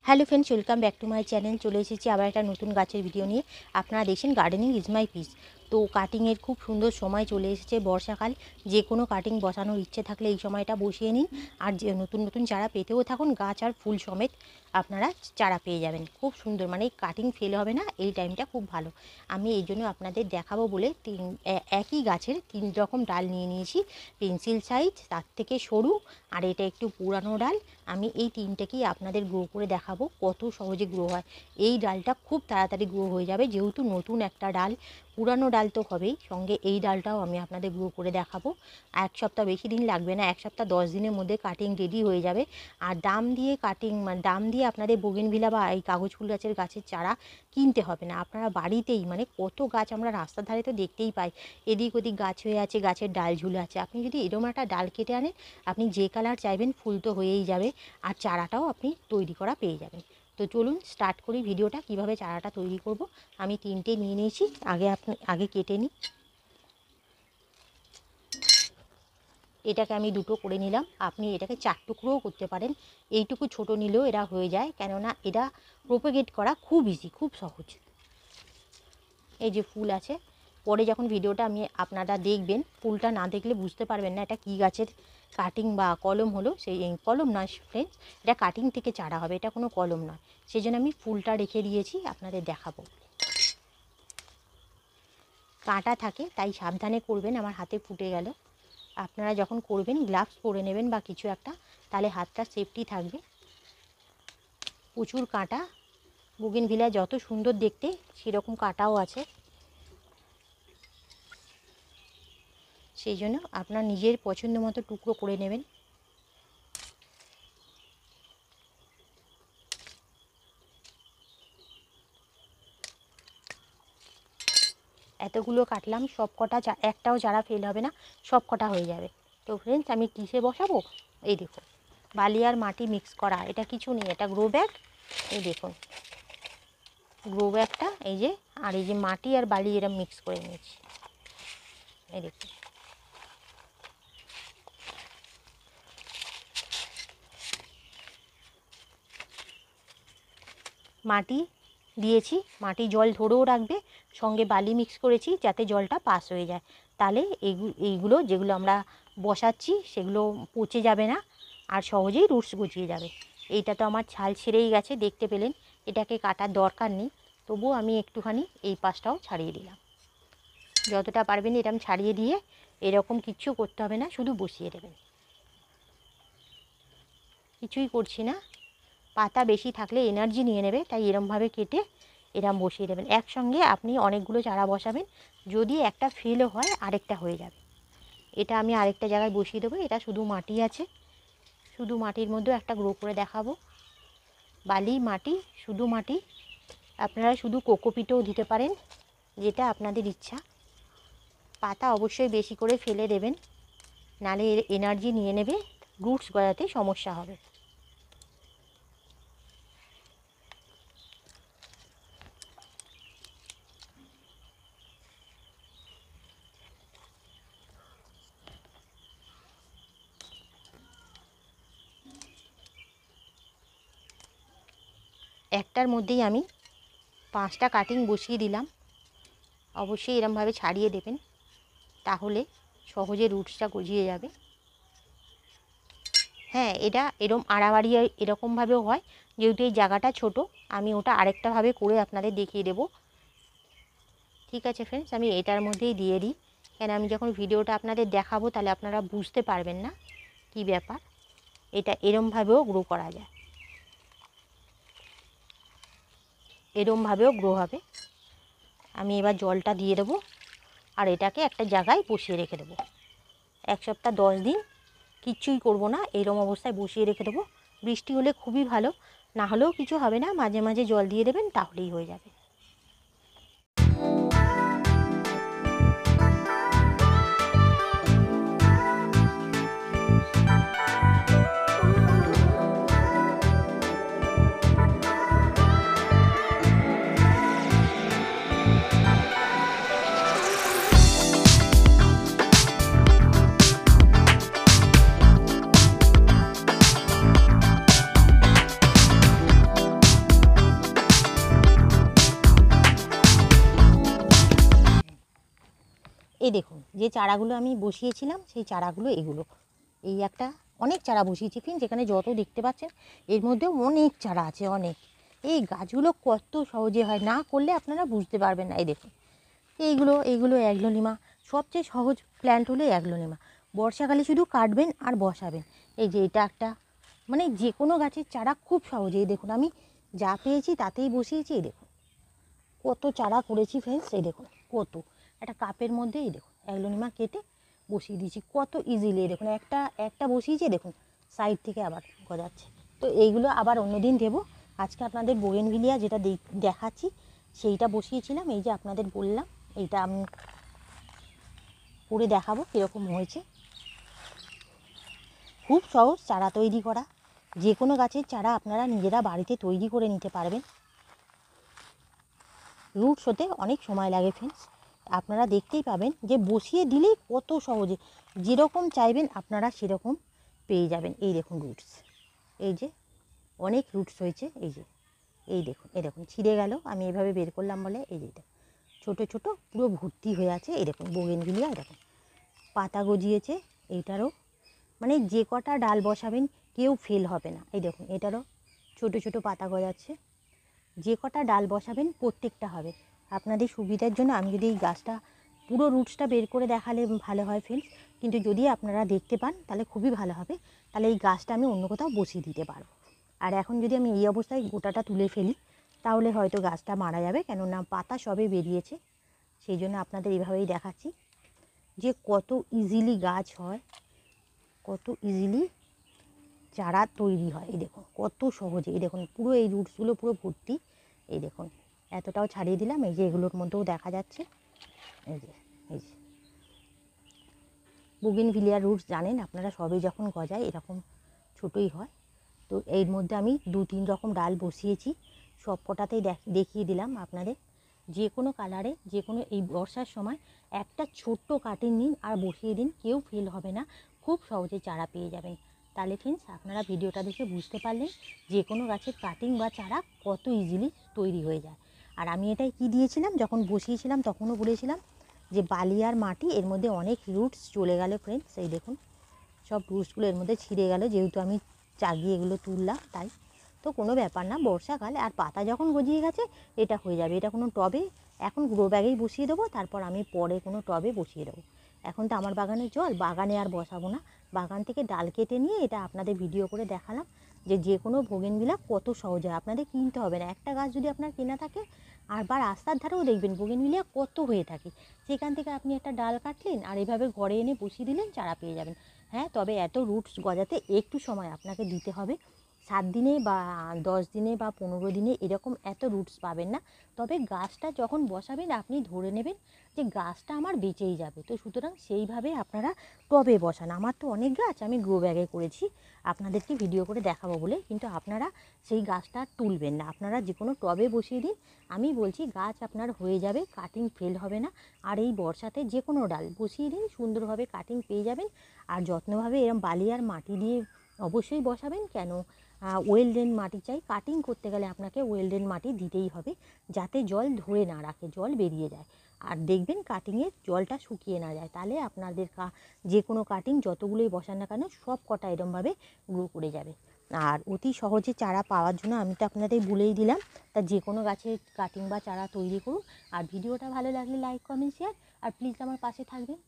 Hello friends, welcome back to my channel. চলে এসেছি আবার একটা নতুন গাছের ভিডিও নিয়ে। আপনারা দেখছেন গার্ডেনিং ইজ মাই পিস। তো কাটিংয়ের খুব সুন্দর সময় চলে এসেছে, বর্ষাকাল। যে কোনো কাটিং বসানোর ইচ্ছে থাকলে এই সময়টা বসিয়ে নিন। আর যে নতুন নতুন চারা পেতেও থাকুন, গাছ আর ফুল সমেত আপনারা চারা পেয়ে যাবেন। খুব সুন্দর, মানে কাটিং ফেল হবে না, এই টাইমটা খুব ভালো। আমি এই জন্য আপনাদের দেখাবো বলে একই গাছের 3 রকম ডাল নিয়ে নিয়েছি। পেন্সিল সাইজ, তার থেকে সরু, আর এটা একটু পুরানো ডাল। আমি এই তিনটেকেই আপনাদের গ্রো করে দেখাবো কত সহজে গ্রো হয়। এই ডালটা খুব তাড়াতাড়ি গ্রো হয়ে যাবে, যেহেতু নতুন একটা ডাল। পুরানো ডাল তো হবেই, সঙ্গে এই ডালটাও আমি আপনাদের গ্রো করে দেখাবো। 1 সপ্তাহ বেশি দিন লাগবে না, 1 সপ্তাহ 10 দিনের মধ্যে কাটিং রেডি হয়ে যাবে। আর দাম দিয়ে কাটিং, মানে দাম দিয়ে আপনাদের বোগেনভিলা বা এই কাগজ ফুল গাছের চারা কিনতে হবে না। আপনারা বাড়িতেই, মানে কত গাছ আমরা রাস্তার ধারে তো দেখতেই পাই, এদিক ওদিক গাছ হয়ে আছে, গাছের ডাল ঝুলে আছে। আপনি যদি এরকম একটা ডাল কেটে আনেন, আপনি যে কালার চাইবেন ফুল তো হয়েই যাবে, আর চারাটাও আপনি তৈরি করা পেয়ে যাবেন। তো চলুন স্টার্ট করি ভিডিওটা, কিভাবে চারাটা তৈরি করব। আমি 3টে নিয়ে নিয়েছি, আগে কেটে নিই। এটাকে আমি 2টো করে নিলাম। আপনি এটাকে 4 টুকরোও করতে পারেন, এইটুকু ছোট নিলেও এরা হয়ে যায়, কেননা এটা প্রোপাগেট করা খুব ইজি, খুব সহজ। এই যে ফুল আছে, পরে যখন ভিডিওটা আপনারা দেখবেন, ফুলটা না দেখলে বুঝতে পারবেন না এটা কী গাছের কাটিং বা কলম হলো। সেই কলম নয় ফ্রেন্ডস, এটা কাটিং থেকে চারা হবে, এটা কোনো কলম নয়। সেই জন্য আমি ফুলটা রেখে দিয়েছি, আপনাদের দেখাবো। কাঁটা থাকে, তাই সাবধানে করবেন। আমার হাতে ফুটে গেল। আপনারা যখন করবেন গ্লাভস পরে নেবেন বা কিছু একটা, তাহলে হাতটা সেফটি থাকবে। প্রচুর কাঁটা, বোগেনভিলা যত সুন্দর দেখতে সেরকম কাঁটাও আছে। সেই জন্য আপনার নিজের পছন্দ মতো টুকরো করে নেবেন। এতগুলো কাটলাম, সব কটা, একটাও চারা ফেল হবে না, সব কটা হয়ে যাবে। তো ফ্রেন্ডস, আমি কিসে বসাবো? এই দেখুন, বালি আর মাটি মিক্স করা, এটা কিছু নেই, এটা গ্রো ব্যাগ। এই দেখুন গ্রো ব্যাগটা, এই যে, আর এই যে মাটি আর বালি এরা মিক্স করে নিয়েছি। এই দেখুন, মাটি দিয়েছি, মাটি জল ধরেও রাখবে, সঙ্গে বালি মিক্স করেছি যাতে জলটা পাস হয়ে যায়। তাহলে এইগুলো যেগুলো আমরা বসাচ্ছি সেগুলো পচে যাবে না, আর সহজেই রুটস গজিয়ে যাবে। এইটা তো আমার ছাল ছেড়েই গেছে, দেখতে পেলেন। এটাকে কাটার দরকার নেই, তবুও আমি একটুখানি এই পাশটাও ছাড়িয়ে দিলাম। যতটা পারবেন এরকম ছাড়িয়ে দিয়ে, এরকম কিচ্ছু করতে হবে না, শুধু বসিয়ে দেবেন। কিছুই করছি না। পাতা বেশি থাকলে এনার্জি নিয়ে নেবে, তাই এরমভাবে কেটে এরম বসিয়ে দেবেন। একসঙ্গে আপনি অনেকগুলো চারা বসাবেন, যদি একটা ফেলও হয় আরেকটা হয়ে যাবে। এটা আমি আরেকটা জায়গায় বসিয়ে দেবো। এটা শুধু মাটি আছে, শুধু মাটির মধ্যেও একটা গ্রো করে দেখাবো। বালি, মাটি, শুধু মাটি। আপনারা শুধু কোকোপিটও দিতে পারেন, যেটা আপনাদের ইচ্ছা। পাতা অবশ্যই বেশি করে ফেলে দেবেন, নাহলে এর এনার্জি নিয়ে নেবে, রুটস গজাতে সমস্যা হবে। একটার মধ্যেই আমি 5টা কাটিং বসিয়ে দিলাম। অবশ্যই এরমভাবে ছাড়িয়ে দেবেন, তাহলে সহজে রুটসটা গজিয়ে যাবে। হ্যাঁ, এটা আড়াবাড়ি এরকমভাবেও হয়, যেহেতু এই জায়গাটা ছোট, আমি ওটা আরেকটাভাবে করে আপনাদের দেখিয়ে দেব। ঠিক আছে ফ্রেন্ডস, আমি এটার মধ্যেই দিয়ে দিই, কেন আমি যখন ভিডিওটা আপনাদের দেখাবো তাহলে আপনারা বুঝতে পারবেন না কি ব্যাপার। এটা এরমভাবেও গ্রো করা যায়, এরমভাবেও গ্রো হবে। আমি এবার জলটা দিয়ে দেবো, আর এটাকে একটা জায়গায় বসিয়ে রেখে দেবো। 1 সপ্তাহ 10 দিন কিচ্ছুই করব না, এরম অবস্থায় বসিয়ে রেখে দেবো। বৃষ্টি হলে খুবই ভালো, না হলেও কিছু হবে না, মাঝে মাঝে জল দিয়ে দেবেন, তাহলেই হয়ে যাবে। এই দেখুন যে চারাগুলো আমি বসিয়েছিলাম সেই চারাগুলো এগুলো, এই একটা অনেক চারা বসিয়েছি ফ্রেন্ডস, যেখানে যত দেখতে পাচ্ছেন এর মধ্যেও অনেক চারা আছে অনেক। এই গাছগুলো কত সহজে হয়, না করলে আপনারা বুঝতে পারবেন না। এই দেখুন এইগুলো অ্যাগলোনিমা, সবচেয়ে সহজ প্ল্যান্ট হলো অ্যাগলোনিমা। বর্ষাকালে শুধু কাটবেন আর বসাবেন। এই যে এটা একটা, মানে যে কোনো গাছের চারা খুব সহজে, এই দেখুন আমি যা পেয়েছি তাতেই বসিয়েছি। এই দেখুন কত চারা করেছি ফ্রেন্ডস, এই দেখুন কত, একটা কাপের মধ্যে এই দেখুন অ্যাগলোনিমা কেটে বসিয়ে দিয়েছি কত ইজিলি। এই দেখুন একটা বসিয়েছি, দেখুন সাইড থেকে আবার গজাচ্ছে। তো এইগুলো আবার অন্যদিন দেবো। আজকে আপনাদের বোগেনভিলিয়া যেটা দেখাচ্ছি সেইটা বসিয়েছিলাম, এই যে আপনাদের বললাম এইটা আমি করে দেখাবো কীরকম হয়েছে। খুব সহজ চারা তৈরি করা, যে কোনো গাছের চারা আপনারা নিজেরা বাড়িতে তৈরি করে নিতে পারবেন। রুটস হতে অনেক সময় লাগে ফ্রেন্ডস, আপনারা দেখতেই পাবেন যে বসিয়ে দিলেই কত সহজে যেরকম চাইবেন আপনারা সেরকম পেয়ে যাবেন। এই দেখুন রুটস, এই যে অনেক রুটস হয়েছে, এই দেখুন ছিঁড়ে গেল, আমি এভাবে বের করলাম বলে এই যে ছোটো ছোটো পুরো ভর্তি হয়ে আছে। এই দেখুন বোগেনভিলিয়া, এই দেখুন পাতা গজিয়েছে এইটারও, মানে যে কটা ডাল বসাবেন কেউ ফেল হবে না। এই দেখুন এটারও ছোটো ছোটো পাতা গজাচ্ছে, যে কটা ডাল বসাবেন প্রত্যেকটা হবে। আপনাদের সুবিধার জন্য আমি যদি এই গাছটা পুরো রুটসটা বের করে দেখালে ভালো হয় ফ্রেন্ডস, কিন্তু যদি আপনারা দেখতে পান তাহলে খুবই ভালো হবে, তাহলে এই গাছটা আমি অন্য কোথাও বসিয়ে দিতে পারবো। আর এখন যদি আমি এই অবস্থায় গোটাটা তুলে ফেলি তাহলে হয়তো গাছটা মারা যাবে, কেননা পাতা সবে বেরিয়েছে। সেই জন্য আপনাদের এইভাবেই দেখাচ্ছি যে কত ইজিলি গাছ হয়, কত ইজিলি চারা তৈরি হয়। এই দেখুন কত সহজে, এই দেখুন পুরো এই রুটসগুলো পুরো ভর্তি। এই দেখুন এতটাও ছাড়িয়ে দিলাম, এই যে এগুলোর মধ্যেও দেখা যাচ্ছে। এই যে বোগেনভিলিয়ার রুটস জানেন আপনারা, সবে যখন গজায় এরকম ছোটোই হয়। তো এর মধ্যে আমি 2-3 রকম ডাল বসিয়েছি, সব কটাতেই দেখিয়ে দিলাম আপনাদের। যে কোনো কালারে, যে কোনো এই বর্ষার সময় একটা ছোট্ট কাটিং নিন আর বসিয়ে দিন, কেউ ফেল হবে না, খুব সহজে চারা পেয়ে যাবেন। তাহলে ফ্রেন্ডস আপনারা ভিডিওটা দেখে বুঝতে পারলেন যে কোনো গাছের কাটিং বা চারা কত ইজিলি তৈরি হয়ে যায়। আর আমি এটাই কি দিয়েছিলাম, যখন বসিয়েছিলাম তখনও বলেছিলাম যে বালি আর মাটি, এর মধ্যে অনেক রুটস চলে গেল ফ্রেন্ডস। এই দেখুন সব রুটসগুলো এর মধ্যে ছিঁড়ে গেল, যেহেতু আমি চাগিয়ে এগুলো তুললাম তাই। তো কোনো ব্যাপার না, বর্ষাকালে আর পাতা যখন গজিয়ে গেছে এটা হয়ে যাবে। এটা কোনো টবে, এখন গ্রো ব্যাগেই বসিয়ে দেবো, তারপর আমি পরে কোনো টবে বসিয়ে দেবো। এখন তো আমার বাগানের জল, বাগানে আর বসাবো না, বাগান থেকে ডাল কেটে নিয়ে এটা আপনাদের ভিডিও করে দেখালাম যে কোনো বোগেনভিলিয়া কত সহজ হয়। আপনাদের কিনতে হবে না, একটা গাছ যদি আপনার কেনা থাকে আর বা রাস্তার ধারেও দেখবেন বোগেনভিলিয়া কত হয়ে থাকে, সেখান থেকে আপনি একটা ডাল কাটলেন আর এভাবে ঘরে এনে বসিয়ে দিলেন, চারা পেয়ে যাবেন। হ্যাঁ, তবে এত রুটস গজাতে একটু সময় আপনাকে দিতে হবে, 7 দিনে বা 10 দিনে বা 15 দিনে এরকম এত রুটস পাবেন না। তবে গাছটা যখন বসাবেন আপনি ধরে নেবেন যে গাছটা আমার বেঁচেই যাবে। তো সুতরাং সেইভাবে আপনারা টবে বসান। আমার তো অনেক গাছ আমি গ্রো ব্যাগে করেছি আপনাদেরকে ভিডিও করে দেখাবো বলে, কিন্তু আপনারা সেই গাছটা তুলবেন না, আপনারা যে কোনো টবে বসিয়ে দিন। আমি বলছি গাছ আপনার হয়ে যাবে, কাটিং ফেল হবে না। আর এই বর্ষাতে যে কোনো ডাল বসিয়ে দিন, সুন্দরভাবে কাটিং পেয়ে যাবেন। আর যত্নভাবে এরম বালি আর মাটি দিয়ে অবশ্যই বসাবেন, কেন ওয়েল ড্রেন মাটি চাই। কাটিং করতে গেলে আপনাকে ওয়েল ড্রেন মাটি দিতেই হবে, যাতে জল ধরে না রাখে, জল বেরিয়ে যায়। আর দেখবেন কাটিংয়ের জলটা শুকিয়ে না যায়, তাহলে আপনাদের যে কোনো কাটিং যতগুলোই বসান না কেন সব কটা এরমভাবে গ্রো করে যাবে। আর অতি সহজে চারা পাওয়ার জন্য আমি তো আপনাদের বলেই দিলাম, তা যে কোনো গাছের কাটিং বা চারা তৈরি করুন। আর ভিডিওটা ভালো লাগলে লাইক, কমেন্ট, শেয়ার, আর প্লিজ আমার পাশে থাকবেন।